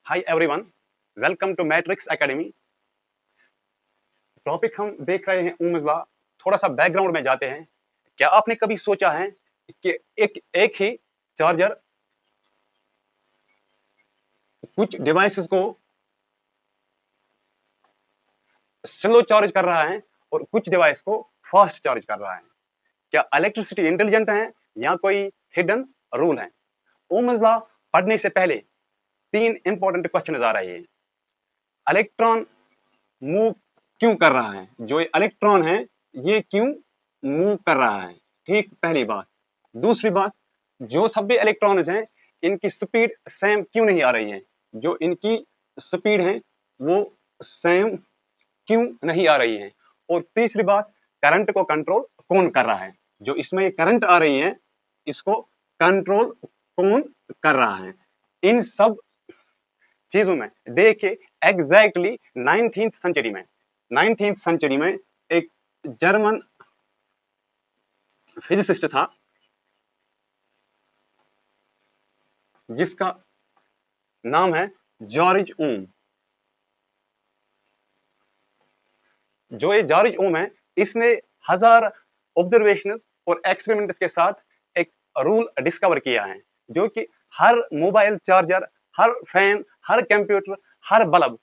Hi everyone, welcome to Matrix Academy. Topic हम देख रहे हैं ओम्स लॉ। थोड़ा सा बैकग्राउंड में जाते हैं। क्या आपने कभी सोचा है कि एक ही चार्जर कुछ डिवाइसेस को स्लो चार्ज कर रहा है और कुछ डिवाइस को फास्ट चार्ज कर रहा है? क्या इलेक्ट्रिसिटी इंटेलिजेंट है या कोई हिडन रूल है? ओम्स लॉ पढ़ने से पहले तीन इंपॉर्टेंट क्वेश्चन आ रहे हैं। इलेक्ट्रॉन मूव क्यों कर रहा है? जो इलेक्ट्रॉन है ये क्यों मूव कर रहा है? ठीक, पहली बात। दूसरी बात, जो सभी इलेक्ट्रॉन्स हैं इनकी स्पीड सेम क्यों नहीं आ रही है? जो इनकी स्पीड है वो सेम क्यों नहीं आ रही है? और तीसरी बात, करंट को कंट्रोल कौन कर रहा है? जो इसमें ये करंट आ रही है इसको कंट्रोल कौन कर रहा है? इन सब चीजों में देखिए, एग्जैक्टली 19th सेंचुरी में एक जर्मन फिजिसिस्ट था जिसका नाम है जॉर्ज ओम। जो ये जॉर्ज ओम है इसने हजार ऑब्जर्वेशंस और एक्सपेरिमेंट्स के साथ एक रूल डिस्कवर किया है, जो कि हर मोबाइल चार्जर, हर फैन, हर कंप्यूटर, हर बल्ब,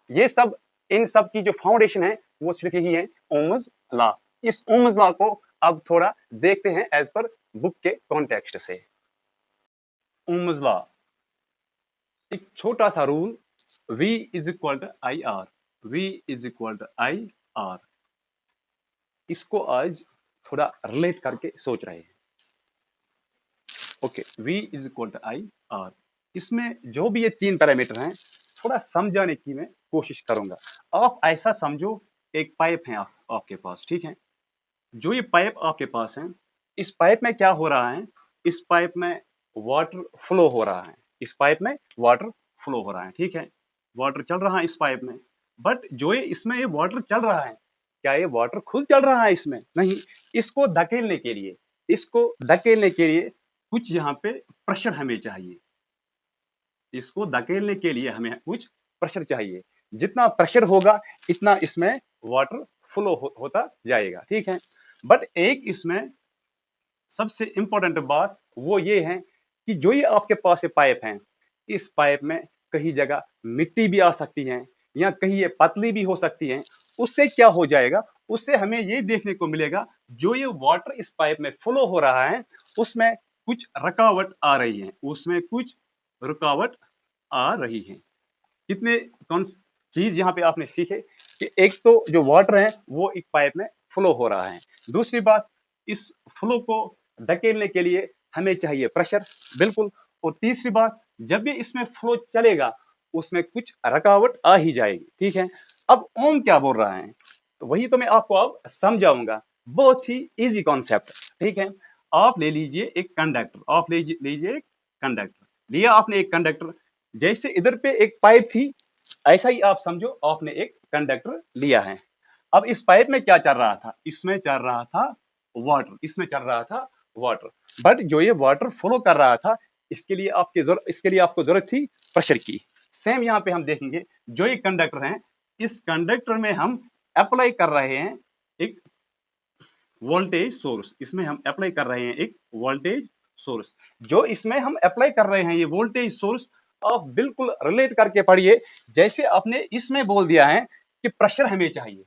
ये सब, इन सब की जो फाउंडेशन है वो सिर्फ यही है, ओम्स लॉ। इस ओम्स लॉ को अब थोड़ा देखते हैं एज पर बुक के कॉन्टेक्स्ट से। ओम्स लॉ एक छोटा सा rule, V is equal to I R. V is equal to I R, इसको आज थोड़ा रिलेट करके सोच रहे हैं। Okay, V is equal to I R, इसमें जो भी ये तीन पैरामीटर हैं थोड़ा समझाने की मैं कोशिश करूंगा। आप ऐसा समझो, एक पाइप है आपके पास, ठीक है? जो ये पाइप आपके पास है, इस पाइप में क्या हो रहा है? इस पाइप में वाटर फ्लो हो रहा है। इस पाइप में वाटर फ्लो हो रहा है, ठीक है? वाटर चल रहा है इस पाइप में। बट जो ये इसमें ये वाटर चल रहा है, क्या ये वाटर खुद चल रहा है इसमें? नहीं। इसको धकेलने के लिए, कुछ यहाँ पे प्रेशर हमें चाहिए। इसको धकेलने के लिए हमें कुछ प्रेशर चाहिए। जितना प्रेशर होगा इतना इसमें वाटर फ्लो होता जाएगा, ठीक है? बट एक इसमें सबसे इंपॉर्टेंट बात वो ये है कि जो ये आपके पास ये पाइप है, इस पाइप में कहीं जगह मिट्टी भी आ सकती है या कहीं ये पतली भी हो सकती है। उससे क्या हो जाएगा? उससे हमें ये देखने को मिलेगा, जो ये वाटर इस पाइप में फ्लो हो रहा है उसमें कुछ रुकावट आ रही है, उसमें कुछ रुकावट आ रही है। कितने कौन चीज यहाँ पे आपने सीखे कि एक तो जो वाटर है वो एक पाइप में फ्लो हो रहा है। दूसरी बात, इस फ्लो को धकेलने के लिए हमें चाहिए प्रेशर, बिल्कुल। और तीसरी बात, जब भी इसमें फ्लो चलेगा उसमें कुछ रुकावट आ ही जाएगी, ठीक है? अब ओम क्या बोल रहा है तो वही तो मैं आपको अब समझाऊंगा। बहुत ही इजी कॉन्सेप्ट, ठीक है? आप ले लीजिए एक कंडक्टर, आप लीजिए एक कंडक्टर। लिया आपने एक कंडक्टर, जैसे इधर पे एक पाइप थी ऐसा ही आप समझो आपने एक कंडक्टर लिया है। अब इस पाइप में क्या चल रहा था? इसमें चल रहा था वाटर, इसमें चल रहा था वाटर। बट जो ये वाटर फ्लो कर रहा था इसके लिए आपको जरूरत थी प्रेशर की। सेम यहाँ पे हम देखेंगे, जो ये कंडक्टर है इस कंडक्टर में हम अप्लाई कर रहे हैं एक वोल्टेज सोर्स। इसमें हम अप्लाई कर रहे हैं एक वोल्टेज सोर्स। जो इसमें हम अप्लाई कर रहे हैं ये वोल्टेज सोर्स, आप बिल्कुल रिलेट करके पढ़िए। जैसे आपने इसमें बोल दिया है कि प्रेशर हमें चाहिए,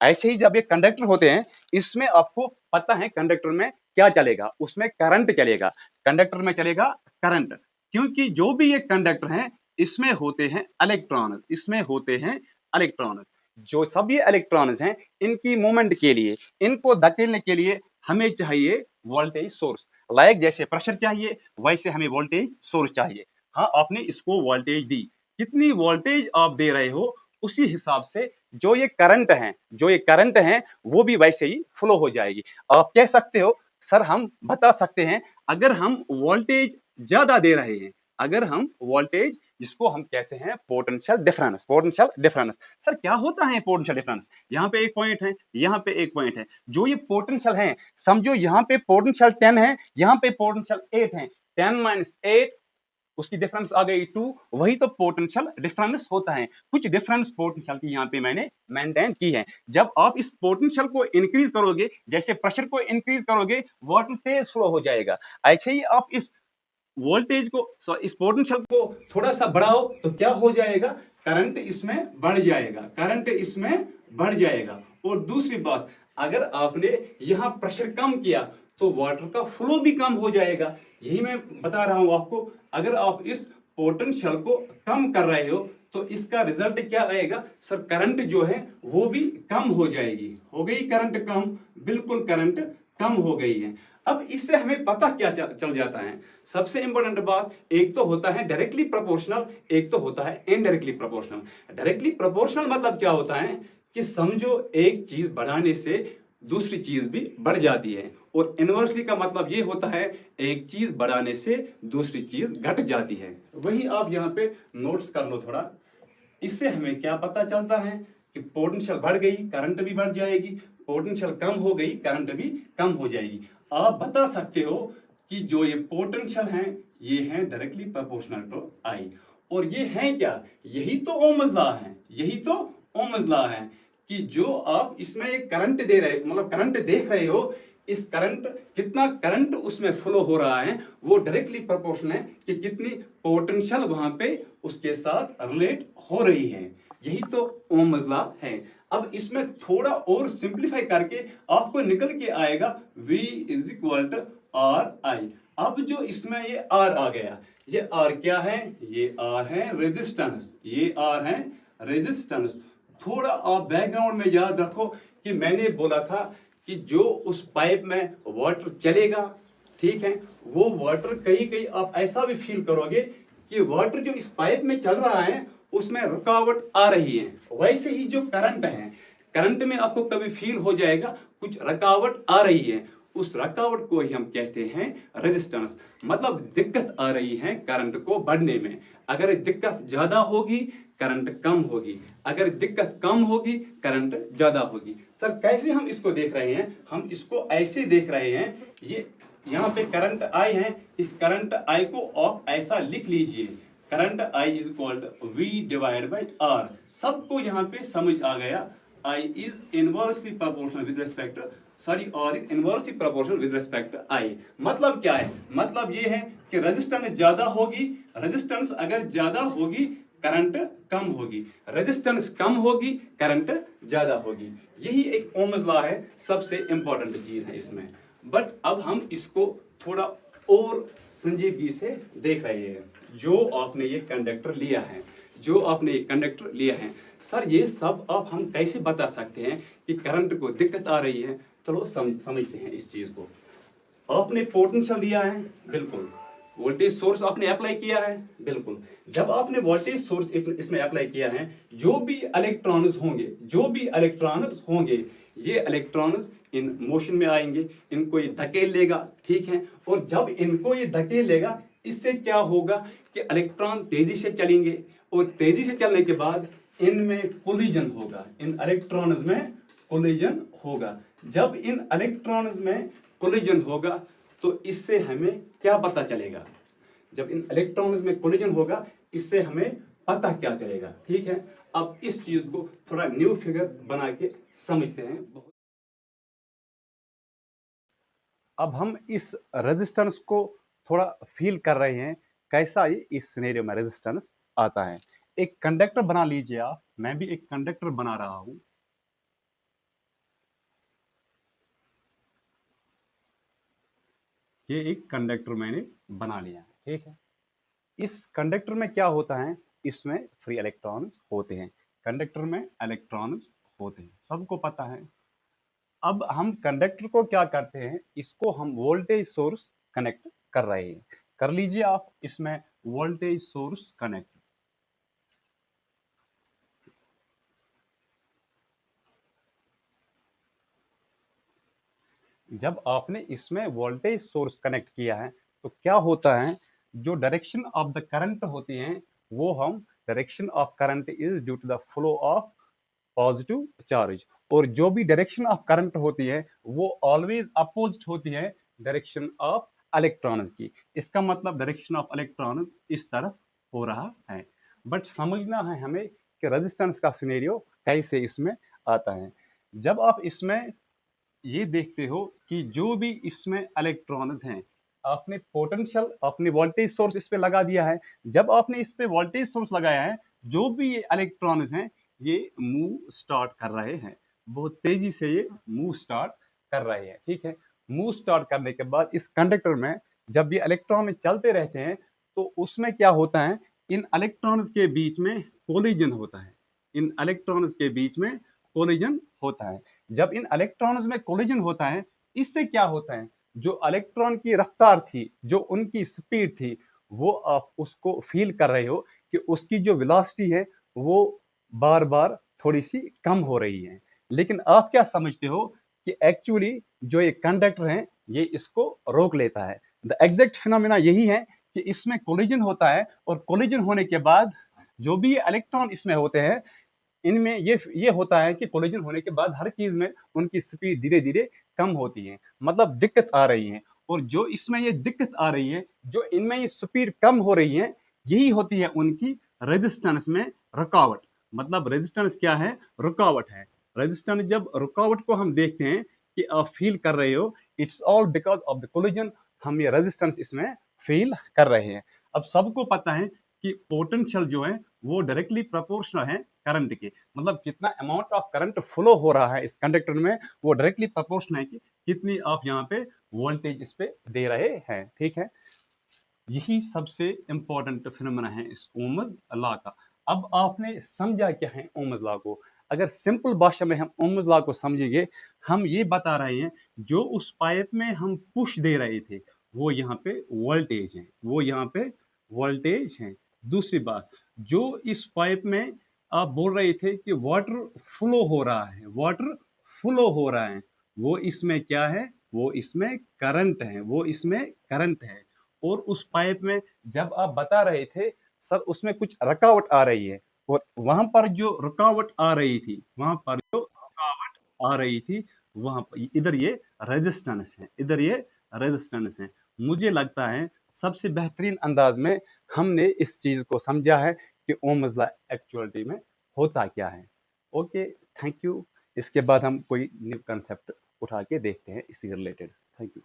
ऐसे ही जब ये कंडक्टर होते हैं इसमें आपको पता है कंडक्टर में क्या चलेगा? उसमें करंट चलेगा। कंडक्टर में चलेगा करंट, क्योंकि जो भी ये कंडक्टर है इसमें होते हैं इलेक्ट्रॉन, इसमें होते हैं इलेक्ट्रॉन। जो सब ये इलेक्ट्रॉन्स हैं इनकी मूवमेंट के लिए, इनको धकेलने के लिए हमें चाहिए वोल्टेज सोर्स। लाइक जैसे प्रेशर चाहिए वैसे हमें वोल्टेज सोर्स चाहिए। हाँ, आपने इसको वोल्टेज दी, कितनी वोल्टेज आप दे रहे हो उसी हिसाब से जो ये करंट है वो भी वैसे ही फ्लो हो जाएगी। आप कह सकते हो सर, हम बता सकते हैं अगर हम वोल्टेज ज्यादा दे रहे हैं, अगर हम वोल्टेज जिसको हम कहते हैं पोटेंशियल डिफरेंस। सर क्या होता है पोटेंशियल डिफरेंस? यहाँ पे एक पॉइंट है, यहाँ पे एक पॉइंट है। जो ये पोटेंशियल है, समझो यहाँ पे पोटेंशियल 10 है, यहाँ पे पोटेंशियल 8 है। 10 - 8 उसकी डिफरेंस आ गई 2, वही तो पोटेंशियल डिफरेंस होता है। कुछ डिफरेंस पोटेंशियल की यहाँ पे मैंने मेंटेन की है। जब आप इस पोटेंशियल को इंक्रीज करोगे, जैसे प्रेशर को इंक्रीज करोगे, वाटर तेज फ्लो हो जाएगा। ऐसे ही आप इस वोल्टेज को, इस पोटेंशियल को थोड़ा सा बढ़ाओ तो क्या हो जाएगा, करंट इसमें बढ़ जाएगा, करंट इसमें बढ़ जाएगा। और दूसरी बात, अगर आपने यहां प्रेशर कम किया तो वाटर का फ्लो भी कम हो जाएगा। यही मैं बता रहा हूं आपको। अगर आप इस पोटेंशियल को कम कर रहे हो तो इसका रिजल्ट क्या आएगा सर, करंट जो है वो भी कम हो जाएगी। हो गई करंट कम, बिल्कुल करंट कम हो गई है। अब इससे हमें पता क्या चल जाता है, सबसे इंपॉर्टेंट बात, एक तो होता है डायरेक्टली प्रोपोर्शनल, एक तो होता है इनडायरेक्टली प्रोपोर्शनल। डायरेक्टली प्रोपोर्शनल मतलब क्या होता है कि समझो एक चीज बढ़ाने से दूसरी चीज भी बढ़ जाती है, और इनवर्सली का मतलब ये होता है एक चीज बढ़ाने से दूसरी चीज घट जाती है। वही आप यहाँ पे नोट्स कर लो थोड़ा। इससे हमें क्या पता चलता है कि पोटेंशियल बढ़ गई, करंट भी बढ़ जाएगी, पोटेंशियल कम हो गई, करंट भी कम हो जाएगी। आप बता सकते हो कि जो ये पोटेंशियल है ये है डायरेक्टली प्रोपोर्शनल टू आई, और ये है क्या, यही तो ओम्स लॉ है, यही तो ओम्स लॉ है कि जो आप इसमें एक करंट दे रहे, मतलब करंट देख रहे हो, इस करंट, कितना करंट उसमें फ्लो हो रहा है वो डायरेक्टली प्रोपोर्शनल है कि कितनी पोटेंशियल वहां पे उसके साथ रिलेट हो रही है। यही तो ओम्स लॉ है। अब इसमें थोड़ा और सिंप्लीफाई करके आपको निकल के आएगा V is equal to R I. अब जो इसमें ये R आ गया, ये R क्या है, ये R है रेजिस्टेंस, ये R है रेजिस्टेंस। थोड़ा आप बैकग्राउंड में याद रखो कि मैंने बोला था कि जो उस पाइप में वाटर चलेगा, ठीक है, वो वाटर कहीं कहीं आप ऐसा भी फील करोगे कि वाटर जो इस पाइप में चल रहा है उसमें रुकावट आ रही है। वैसे ही जो करंट है, करंट में आपको कभी फील हो जाएगा कुछ रुकावट आ रही है, उस रुकावट को ही हम कहते हैं रेजिस्टेंस। मतलब दिक्कत आ रही है करंट को बढ़ने में। अगर दिक्कत ज्यादा होगी करंट कम होगी, अगर दिक्कत कम होगी करंट ज्यादा होगी। सर कैसे हम इसको देख रहे हैं, हम इसको ऐसे देख रहे हैं, ये यहाँ पे करंट आई है, इस करंट आई को आप ऐसा लिख लीजिए, current I is equal to V divide by R। सबको यहाँ पे समझ आ गया, I is inversely proportional with respect, sorry R is inversely proportional with respect I। मतलब क्या है, मतलब ये है कि रेजिस्टेंस ज्यादा होगी, रेजिस्टेंस अगर ज्यादा होगी करंट कम होगी, रेजिस्टेंस कम होगी करंट ज्यादा होगी। यही एक ओम्स लॉ है, सबसे इंपॉर्टेंट चीज है इसमें। बट अब हम इसको थोड़ा और संजीदगी से देख रहे हैं। जो आपने ये कंडक्टर लिया है, जो आपने ये कंडक्टर लिया है, सर ये सब अब हम कैसे बता सकते हैं कि करंट को दिक्कत आ रही है। चलो समझते हैं इस चीज को। आपने पोटेंशियल दिया है, बिल्कुल, वोल्टेज सोर्स आपने अप्लाई किया है, बिल्कुल। जब आपने वोल्टेज सोर्स इसमें अप्लाई किया है, जो भी इलेक्ट्रॉन्स होंगे, जो भी इलेक्ट्रॉन्स होंगे, ये इलेक्ट्रॉन्स इन मोशन में आएंगे, इनको ये धकेल लेगा, ठीक है। और जब इनको ये धकेल लेगा, इससे क्या होगा कि इलेक्ट्रॉन तेजी से चलेंगे, और तेजी से चलने के बाद इनमें कोलिजन होगा, इन इलेक्ट्रॉन्स में कोलिजन होगा। जब इन इलेक्ट्रॉन्स में कोलिजन होगा तो इससे हमें क्या पता चलेगा, जब इन इलेक्ट्रॉन्स में कोलिजन होगा इससे हमें पता क्या चलेगा, ठीक है। अब इस चीज को थोड़ा न्यू फिगर बना के समझते हैं। अब हम इस रेजिस्टेंस को थोड़ा फील कर रहे हैं, कैसा ये इस सिनेरियो में रेजिस्टेंस आता है। एक कंडक्टर बना लीजिए आप, मैं भी एक कंडक्टर बना रहा हूं। ये एक कंडक्टर मैंने बना लिया है, ठीक है। इस कंडक्टर में क्या होता है, इसमें फ्री इलेक्ट्रॉन्स होते हैं, कंडक्टर में इलेक्ट्रॉन्स होते हैं, सबको पता है। अब हम कंडक्टर को क्या करते हैं, इसको हम वोल्टेज सोर्स कनेक्ट कर रहे हैं। कर लीजिए आप इसमें वोल्टेज सोर्स कनेक्ट। जब आपने इसमें वोल्टेज सोर्स कनेक्ट किया है तो क्या होता है, जो डायरेक्शन ऑफ द करंट होती है वो हम, direction of current is due to the flow of positive charge, और जो भी डायरेक्शन ऑफ करंट होती है वो ऑलवेज अपोजिट होती है डायरेक्शन ऑफ इलेक्ट्रॉन्स की। इसका मतलब डायरेक्शन ऑफ इलेक्ट्रॉन्स इस तरफ हो रहा है। बट समझना है हमें कि रेजिस्टेंस का सिनेरियो कैसे इसमें आता है। जब आप इसमें ये देखते हो कि जो भी इसमें इलेक्ट्रॉन्स हैं, आपने पोटेंशियल, आपने वोल्टेज सोर्स इस पे लगा दिया है। जब आपने इस पे वोल्टेज सोर्स लगाया है, जो भी ये इलेक्ट्रॉन्स हैं ये मूव स्टार्ट कर रहे हैं, बहुत तेजी से ये मूव स्टार्ट कर रहे हैं। ठीक है, मूव स्टार्ट करने के बाद इस कंडक्टर में जब ये इलेक्ट्रॉन चलते रहते हैं तो उसमें क्या होता है, इन इलेक्ट्रॉन्स के बीच में कोलिजन होता है। इन इलेक्ट्रॉन्स के बीच में कोलिजन होता है। जब इन इलेक्ट्रॉन्स में कोलिजन होता है, इससे क्या होता है, जो इलेक्ट्रॉन की रफ्तार थी, जो उनकी स्पीड थी, वो आप उसको फील कर रहे हो कि उसकी जो वेलोसिटी है वो बार बार थोड़ी सी कम हो रही है। लेकिन आप क्या समझते हो कि एक्चुअली जो ये कंडक्टर है ये इसको रोक लेता है। द एग्जैक्ट फिनोमेना यही है कि इसमें कोलिजन होता है और कोलिजन होने के बाद जो भी इलेक्ट्रॉन इसमें होते हैं, इनमें ये होता है कि कोलिजन होने के बाद हर चीज में उनकी स्पीड धीरे धीरे कम होती है, मतलब दिक्कत आ रही है। और जो इसमें ये दिक्कत आ रही है, जो इनमें ये स्पीड कम हो रही है, यही होती है उनकी रेजिस्टेंस में रुकावट। मतलब रेजिस्टेंस क्या है, रुकावट है। रेजिस्टेंस जब रुकावट को हम देखते हैं कि आप फील कर रहे हो, it's all because of the collision, हम ये रेजिस्टेंस इसमें फील कर रहे हैं। अब सबको पता है कि पोटेंशियल जो है वो डायरेक्टली प्रोपोर्शनल है करंट के, मतलब कितना अमाउंट ऑफ करंट फ्लो हो रहा है इस कंडक्टर में, वो डायरेक्टली प्रोपोर्शनल है कि कितनी आप यहाँ पे वोल्टेज इस पे दे रहे हैं। ठीक है, यही सबसे इंपॉर्टेंट फिनोमेना है इस ओम्स लॉ का। अब आपने समझा क्या है ओम्स लॉ को। अगर सिंपल भाषा में हम ओम्स लॉ को समझेंगे, हम ये बता रहे हैं जो उस पाइप में हम पुश दे रहे थे वो यहाँ पे वोल्टेज है, वो यहाँ पे वोल्टेज है। दूसरी बात, जो इस पाइप में आप बोल रहे थे कि वाटर फ्लो हो रहा है, वाटर फ्लो हो रहा है, वो इसमें क्या है, वो इसमें करंट है, वो इसमें करंट है। और उस पाइप में जब आप बता रहे थे सर उसमें कुछ रुकावट आ रही है, और वहां पर जो रुकावट आ रही थी, वहां पर जो रुकावट आ रही थी, वहां पर इधर ये रेजिस्टेंस है, इधर ये रेजिस्टेंस है। मुझे लगता है सबसे बेहतरीन अंदाज में हमने इस चीज को समझा है कि ओम्स लॉ एक्चुअलिटी में होता क्या है। Okay, thank you. इसके बाद हम कोई न्यू कंसेप्ट उठा के देखते हैं इसी रिलेटेड। Thank you.